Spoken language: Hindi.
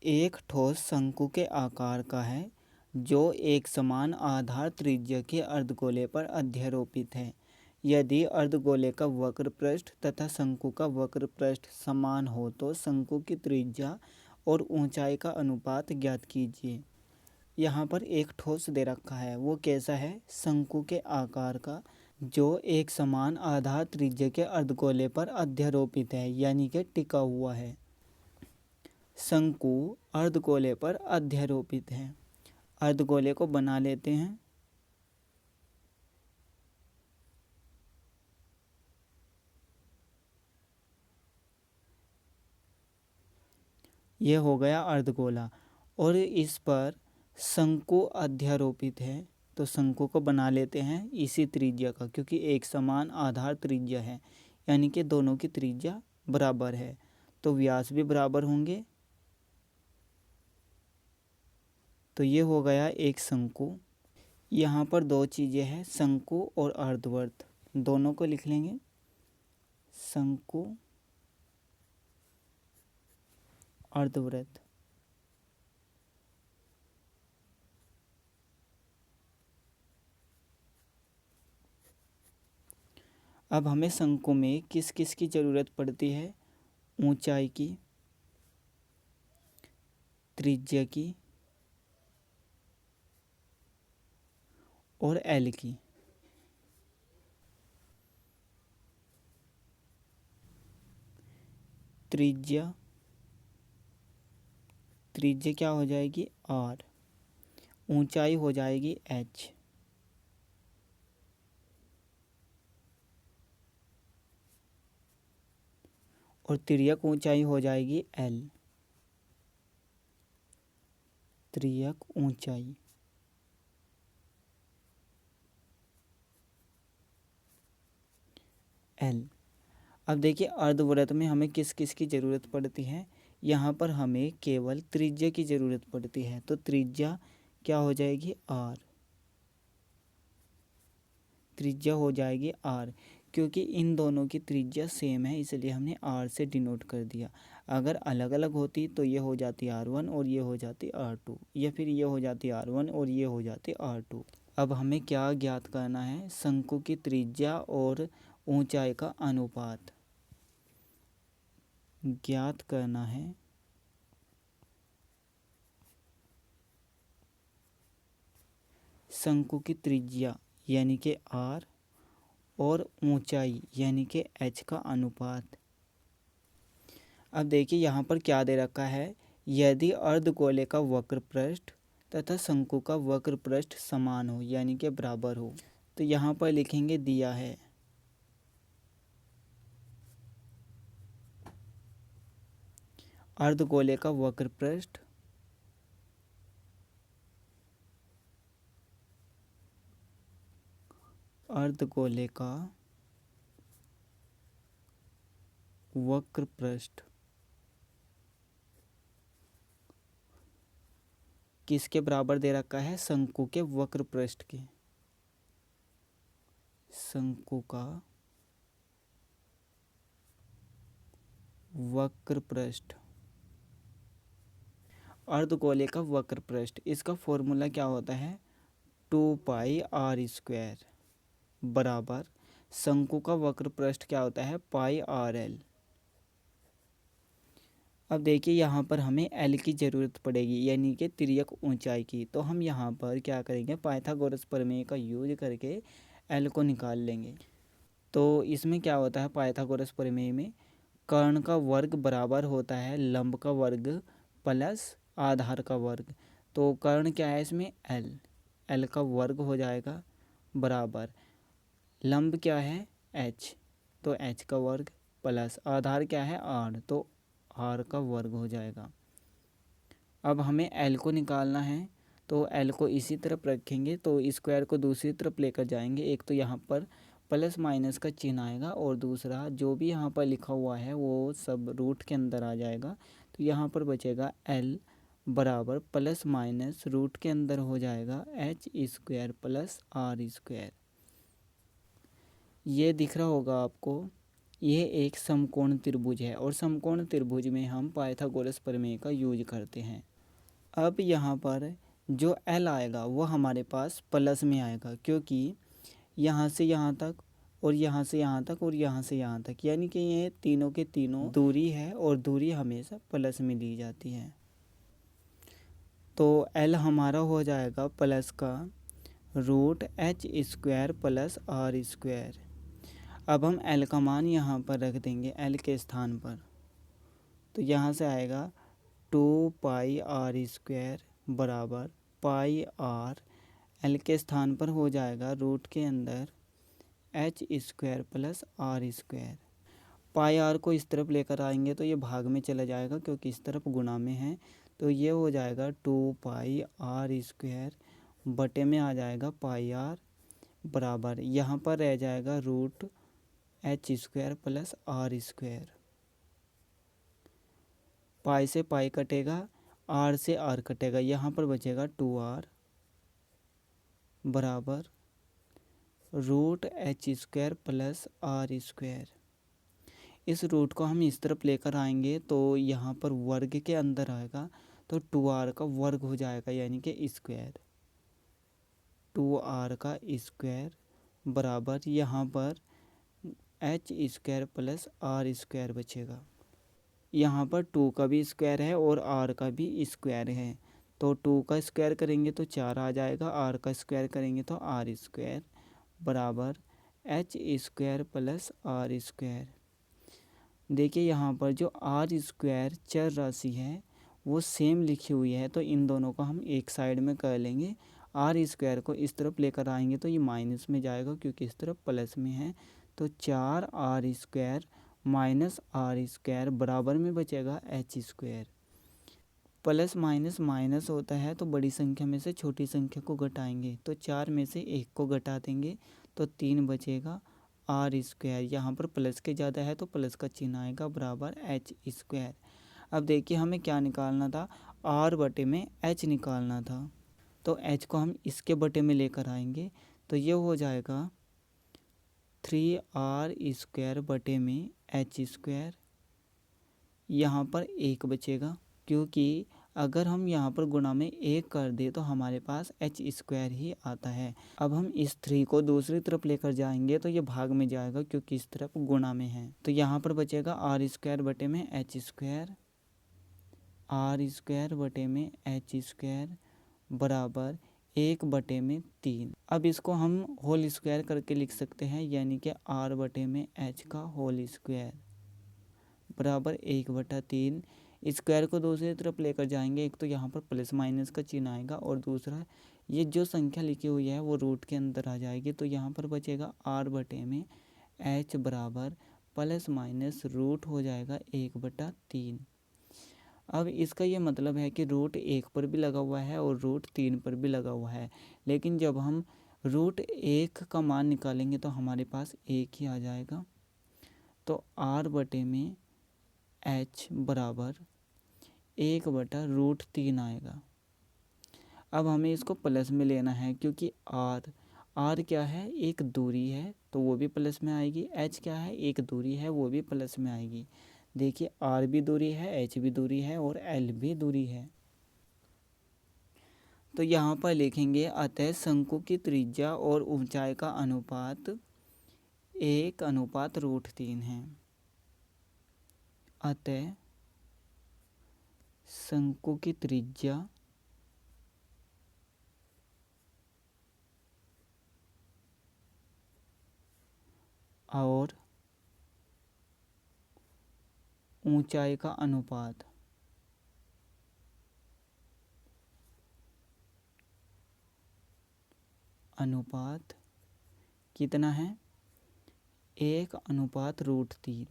एक ठोस शंकु के आकार का है जो एक समान आधार त्रिज्या के अर्धगोले पर अध्यारोपित है। यदि अर्धगोले का वक्र पृष्ठ तथा शंकु का वक्र पृष्ठ समान हो तो शंकु की त्रिज्या और ऊंचाई का अनुपात ज्ञात कीजिए। यहाँ पर एक ठोस दे रखा है, वो कैसा है? शंकु के आकार का जो एक समान आधार त्रिज्या के अर्धगोले पर अध्यारोपित है, यानी कि टिका हुआ है। शंकु अर्धगोले पर अध्यारोपित है। अर्धगोले को बना लेते हैं। यह हो गया अर्धगोला और इस पर शंकु अध्यारोपित है, तो शंकु को बना लेते हैं इसी त्रिज्या का, क्योंकि एक समान आधार त्रिज्या है, यानी कि दोनों की त्रिज्या बराबर है, तो व्यास भी बराबर होंगे। तो ये हो गया एक शंकु। यहाँ पर दो चीज़ें हैं, शंकु और अर्धवृत्त, दोनों को लिख लेंगे। शंकु, अर्धवृत्त। अब हमें शंकु में किस किस की ज़रूरत पड़ती है? ऊंचाई की, त्रिज्या की और एल की। त्रिज्या क्या हो जाएगी? आर। ऊंचाई हो जाएगी एच। और तिर्यक ऊंचाई हो जाएगी एल। तिर्यक ऊंचाई एल। अब देखिए अर्धवृत्त में हमें किस किस की ज़रूरत पड़ती है? यहाँ पर हमें केवल त्रिज्या की ज़रूरत पड़ती है, तो त्रिज्या क्या हो जाएगी? आर। त्रिज्या हो जाएगी आर, क्योंकि इन दोनों की त्रिज्या सेम है, इसलिए हमने आर से डिनोट कर दिया। अगर अलग अलग होती तो ये हो जाती R1 और ये हो जाती R2, या फिर ये हो जाती R1 और ये हो जाती R2। अब हमें क्या ज्ञात करना है? शंकु की त्रिज्या और ऊंचाई का अनुपात ज्ञात करना है। शंकु की त्रिज्या यानी कि R और ऊंचाई यानी कि h का अनुपात। अब देखिए यहाँ पर क्या दे रखा है? यदि अर्धगोले का वक्र पृष्ठ तथा शंकु का वक्र पृष्ठ समान हो यानी कि बराबर हो, तो यहाँ पर लिखेंगे दिया है अर्धगोले का वक्र पृष्ठ अर्धगोले का वक्र पृष्ठ किसके बराबर दे रखा है? शंकु के वक्र पृष्ठ के। शंकु का वक्र पृष्ठ, अर्धगोले का वक्र पृष्ठ, इसका फॉर्मूला क्या होता है? 2πr² बराबर शंकु का वक्र पृष्ठ क्या होता है? πrl। अब देखिए यहाँ पर हमें एल की ज़रूरत पड़ेगी, यानी कि तिर्यक ऊंचाई की, तो हम यहाँ पर क्या करेंगे? पाइथागोरस प्रमेय का यूज करके एल को निकाल लेंगे। तो इसमें क्या होता है? पाइथागोरस प्रमेय में कर्ण का वर्ग बराबर होता है लंब का वर्ग प्लस आधार का वर्ग। तो कर्ण क्या है इसमें? एल। एल का वर्ग हो जाएगा बराबर लंब क्या है? एच, तो एच का वर्ग प्लस आधार क्या है? आर, तो आर का वर्ग हो जाएगा। अब हमें एल को निकालना है, तो एल को इसी तरफ रखेंगे, तो स्क्वायर को दूसरी तरफ लेकर जाएंगे। एक तो यहाँ पर प्लस माइनस का चिन्ह आएगा और दूसरा जो भी यहाँ पर लिखा हुआ है वो सब रूट के अंदर आ जाएगा। तो यहाँ पर बचेगा एल बराबर प्लस माइनस रूट के अंदर हो जाएगा h² प्लस r²। ये दिख रहा होगा आपको यह एक समकोण त्रिभुज है और समकोण त्रिभुज में हम पाइथागोरस प्रमेय का यूज करते हैं। अब यहाँ पर जो L आएगा वो हमारे पास प्लस में आएगा, क्योंकि यहाँ से यहाँ तक और यहाँ से यहाँ तक और यहाँ से यहाँ तक, यानी कि ये तीनों के तीनों दूरी है और दूरी हमेशा प्लस में ली जाती है। तो L हमारा हो जाएगा प्लस का √h² प्लस r²। अब हम L का मान यहाँ पर रख देंगे L के स्थान पर, तो यहाँ से आएगा 2πr² बराबर πr। L के स्थान पर हो जाएगा रूट के अंदर h² plus r²। Pi are को इस तरफ लेकर आएंगे तो ये भाग में चला जाएगा, क्योंकि इस तरफ गुणा में है, तो ये हो जाएगा 2πr² बटे में आ जाएगा πr बराबर, यहाँ पर रह जाएगा √h² प्लस r²। पाई से पाई कटेगा, r से r कटेगा, यहाँ पर बचेगा 2r बराबर √h² प्लस r²। इस रूट को हम इस तरफ लेकर आएंगे तो यहाँ पर वर्ग के अंदर आएगा, तो 2r का वर्ग हो जाएगा, यानी कि स्क्वायर। 2r का स्क्वायर बराबर यहाँ पर h² प्लस r² बचेगा। यहाँ पर 2 का भी स्क्वायर है और r का भी स्क्वायर है, तो 2 का स्क्वायर करेंगे तो 4 आ जाएगा, r का स्क्वायर करेंगे तो r² बराबर h² प्लस r²। देखिए यहाँ पर जो r² चर राशि है वो सेम लिखी हुई है, तो इन दोनों को हम एक साइड में कर लेंगे। r² को इस तरफ लेकर आएंगे तो ये माइनस में जाएगा, क्योंकि इस तरफ प्लस में है, तो 4r² माइनस r² बराबर में बचेगा h²। प्लस माइनस माइनस होता है, तो बड़ी संख्या में से छोटी संख्या को घटाएंगे, तो 4 में से 1 को घटा देंगे तो 3 बचेगा r²। यहाँ पर प्लस के ज़्यादा है तो प्लस का चिन्ह आएगा बराबर h²। अब देखिए हमें क्या निकालना था, r बटे में h निकालना था, तो h को हम इसके बटे में लेकर आएंगे, तो ये हो जाएगा 3r² बटे में h²। यहाँ पर 1 बचेगा, क्योंकि अगर हम यहाँ पर गुणा में 1 कर दे तो हमारे पास h² ही आता है। अब हम इस 3 को दूसरी तरफ लेकर जाएंगे तो ये भाग में जाएगा, क्योंकि इस तरफ गुणा में है, तो यहाँ पर बचेगा r² बटे में h², r² बटे में h² बराबर 1 बटे में 3। अब इसको हम होल स्क्वायर करके लिख सकते हैं, यानी कि r बटे में h का होल स्क्वायर बराबर 1/3। स्क्वायर को दूसरी तरफ लेकर जाएंगे, एक तो यहाँ पर प्लस माइनस का चिन्ह आएगा और दूसरा ये जो संख्या लिखी हुई है वो रूट के अंदर आ जाएगी, तो यहाँ पर बचेगा r बटे में h बराबर प्लस माइनस रूट हो जाएगा 1/3। अब इसका ये मतलब है कि रूट 1 पर भी लगा हुआ है और रूट 3 पर भी लगा हुआ है, लेकिन जब हम रूट 1 का मान निकालेंगे तो हमारे पास 1 ही आ जाएगा, तो r बटे में h बराबर 1/√3 आएगा। अब हमें इसको प्लस में लेना है, क्योंकि r क्या है, एक दूरी है तो वो भी प्लस में आएगी, h क्या है, एक दूरी है वो भी प्लस में आएगी। देखिए r भी दूरी है, h भी दूरी है और l भी दूरी है। तो यहाँ पर लिखेंगे अतः शंकु की त्रिज्या और ऊंचाई का अनुपात 1:√3 है। अतः शंकु की त्रिज्या और ऊंचाई का अनुपात कितना है, 1:√3।